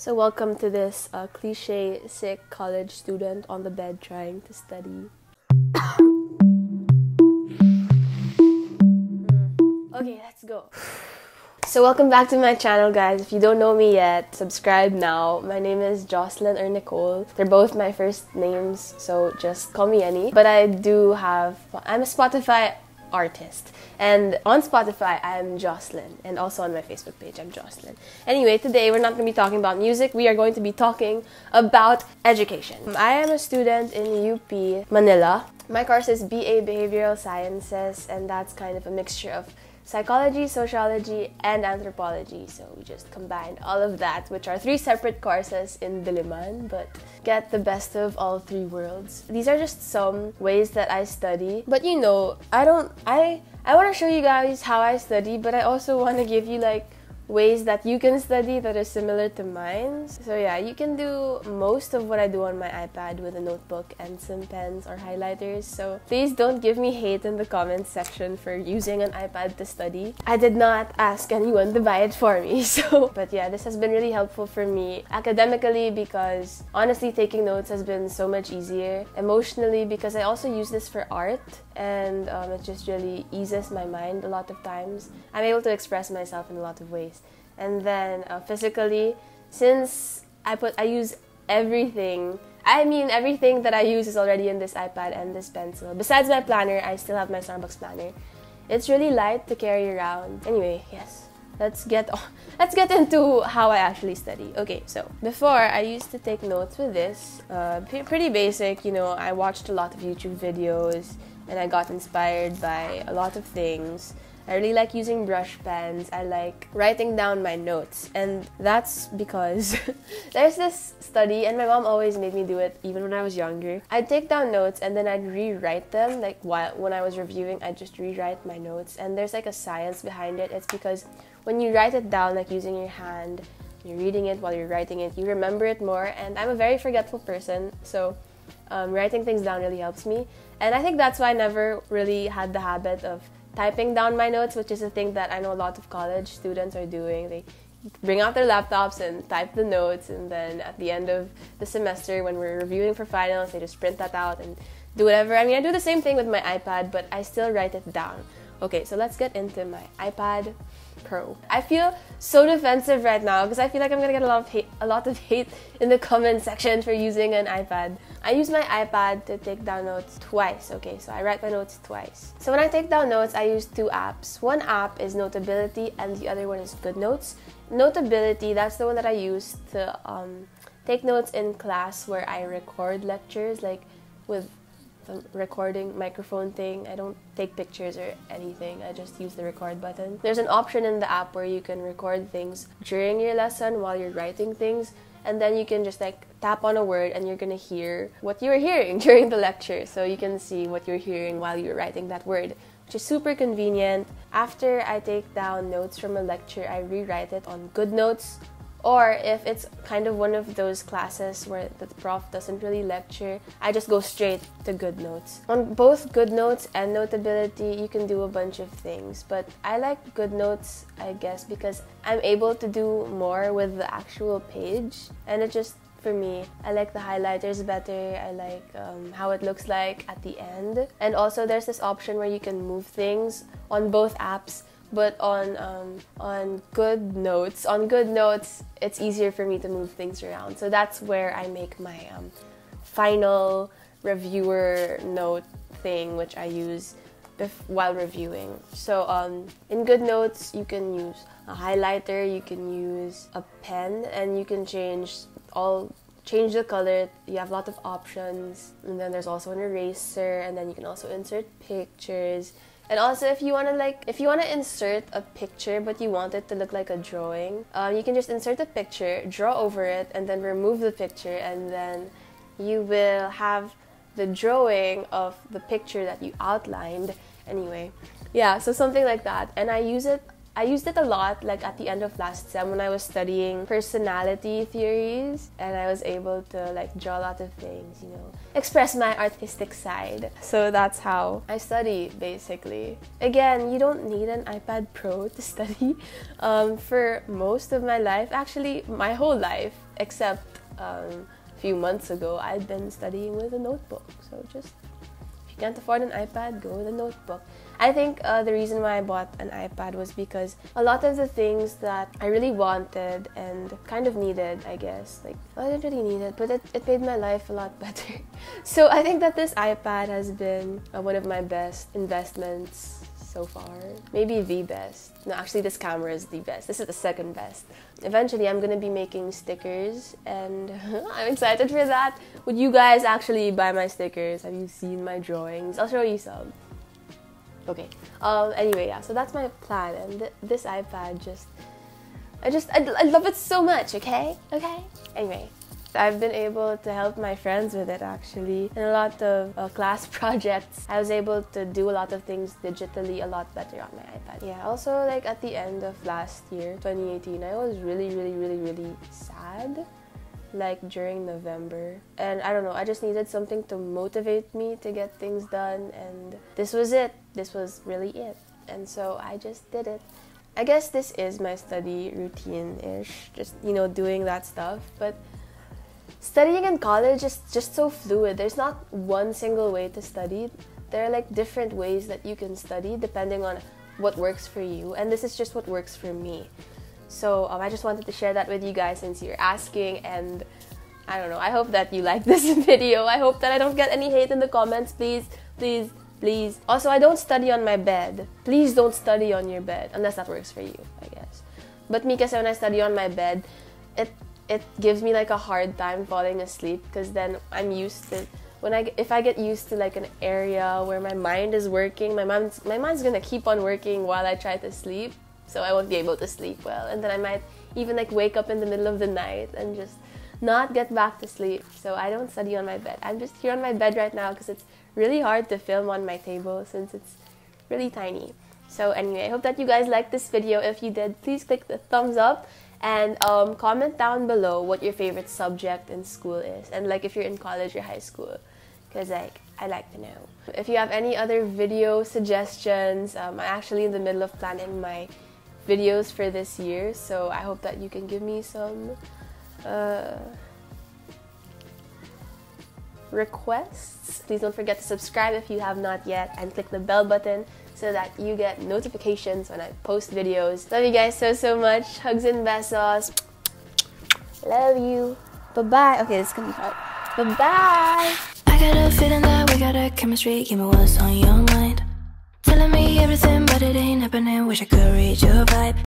So welcome to this cliche sick college student on the bed trying to study. Okay, let's go. So welcome back to my channel, guys. If you don't know me yet, subscribe now. My name is Joslin or Nicole. They're both my first names, so just call me any. But I'm a Spotify artist, and on Spotify I'm Joslin, and also on my Facebook page I'm Joslin. Anyway, today we're not going to be talking about music. We are going to be talking about education. I am a student in UP Manila. My course is BA Behavioral Sciences, and that's kind of a mixture of psychology, sociology, and anthropology. So we just combined all of that, which are three separate courses in Diliman, but get the best of all three worlds. These are just some ways that I study. But you know, I want to show you guys how I study, but I also want to give you like ways that you can study that are similar to mine. So yeah, you can do most of what I do on my iPad with a notebook and some pens or highlighters. So please don't give me hate in the comments section for using an iPad to study. I did not ask anyone to buy it for me. But yeah, this has been really helpful for me academically because honestly taking notes has been so much easier. Emotionally because I also use this for art, and it just really eases my mind a lot of times. I'm able to express myself in a lot of ways. And then physically, since I use everything, everything that I use is already in this iPad and this pencil. Besides my planner, I still have my Starbucks planner. It's really light to carry around. Anyway, yes. Let's get into how I actually study. Okay, so before I used to take notes with this, pretty basic, you know, I watched a lot of YouTube videos and I got inspired by a lot of things. I really like using brush pens. I like writing down my notes, and that's because there's this study, and my mom always made me do it even when I was younger. I'd take down notes and then I'd rewrite them, like when I was reviewing, I'd just rewrite my notes, and there's like a science behind it. It's because when you write it down, like using your hand, you're reading it while you're writing it, you remember it more, and I'm a very forgetful person, so writing things down really helps me. And I think that's why I never really had the habit of typing down my notes, which is a thing that I know a lot of college students are doing. They bring out their laptops and type the notes, and then at the end of the semester when we're reviewing for finals, they just print that out and do whatever. I mean, I do the same thing with my iPad, but I still write it down. Okay, so let's get into my iPad Pro. I feel so defensive right now because I feel like I'm gonna get a lot of hate in the comment section for using an iPad. I use my iPad to take down notes twice. Okay, so I write my notes twice. So when I take down notes, I use two apps. One app is Notability and the other one is GoodNotes. Notability, that's the one that I use to take notes in class where I record lectures, like with the recording microphone thing. I don't take pictures or anything. I just use the record button. There's an option in the app where you can record things during your lesson while you're writing things, and then you can just like tap on a word and you're gonna hear what you were hearing during the lecture, so you can see what you're hearing while you're writing that word, which is super convenient. After I take down notes from a lecture, I rewrite it on GoodNotes. Or if it's kind of one of those classes where the prof doesn't really lecture, I just go straight to GoodNotes. On both GoodNotes and Notability, you can do a bunch of things, but I like GoodNotes, I guess, because I'm able to do more with the actual page, and it just, for me, I like the highlighters better. I like how it looks like at the end. And also there's this option where you can move things on both apps. But on GoodNotes, it's easier for me to move things around. So that's where I make my final reviewer note thing, which I use while reviewing. So in GoodNotes, you can use a highlighter, you can use a pen, and you can change the color. You have a lot of options. And then there's also an eraser, and then you can also insert pictures. And also, if you want to insert a picture but you want it to look like a drawing, you can just insert a picture, draw over it, and then remove the picture, and then you will have the drawing of the picture that you outlined. Anyway, yeah, so something like that. And I used it a lot, like at the end of last sem when I was studying personality theories, and I was able to like draw a lot of things, you know, express my artistic side. So that's how I study, basically. Again, you don't need an iPad Pro to study. For most of my life, actually my whole life, except a few months ago, I'd been studying with a notebook. So just, if you can't afford an iPad, go with a notebook. I think the reason why I bought an iPad was because a lot of the things that I really wanted and kind of needed, I guess, like, well, I didn't really need it, but it made my life a lot better. So I think that this iPad has been one of my best investments so far. Maybe the best. No, actually this camera is the best. This is the second best. Eventually I'm gonna be making stickers and I'm excited for that. Would you guys actually buy my stickers? Have you seen my drawings? I'll show you some. Okay. Anyway, yeah, so that's my plan, and this iPad I love it so much, okay? Anyway, I've been able to help my friends with it actually. In a lot of class projects, I was able to do a lot of things digitally a lot better on my iPad. Yeah, also like at the end of last year, 2018, I was really sad. Like during November, and I don't know, I just needed something to motivate me to get things done, and this was it. This was really it, and so I just did it. I guess this is my study routine-ish, just, you know, doing that stuff, but studying in college is just so fluid. There's not one single way to study. There are like different ways that you can study depending on what works for you, and this is just what works for me. So I just wanted to share that with you guys since you're asking, and I don't know, I hope that you like this video. I hope that I don't get any hate in the comments, please. Also, I don't study on my bed. Please don't study on your bed, unless that works for you, I guess. But me, kasi when I study on my bed, it gives me like a hard time falling asleep, because then I'm used to, if I get used to like an area where my mind is working, my mind's gonna keep on working while I try to sleep. So I won't be able to sleep well, and then I might even like wake up in the middle of the night and just not get back to sleep. So I don't study on my bed. I'm just here on my bed right now because it's really hard to film on my table since it's really tiny. So anyway, I hope that you guys liked this video. If you did, please click the thumbs up and comment down below what your favorite subject in school is, and like if you're in college or high school, because like I like to know. If you have any other video suggestions, I'm actually in the middle of planning my videos for this year, so I hope that you can give me some requests. Please don't forget to subscribe if you have not yet, and click the bell button so that you get notifications when I post videos. Love you guys so much. Hugs and besos. Love you. Bye-bye. Okay, this is gonna be hard. Bye-bye. I got a feeling that we got a chemistry. Give me what's on your mind. Telling me everything, but it ain't happening. Wish I could read your vibe.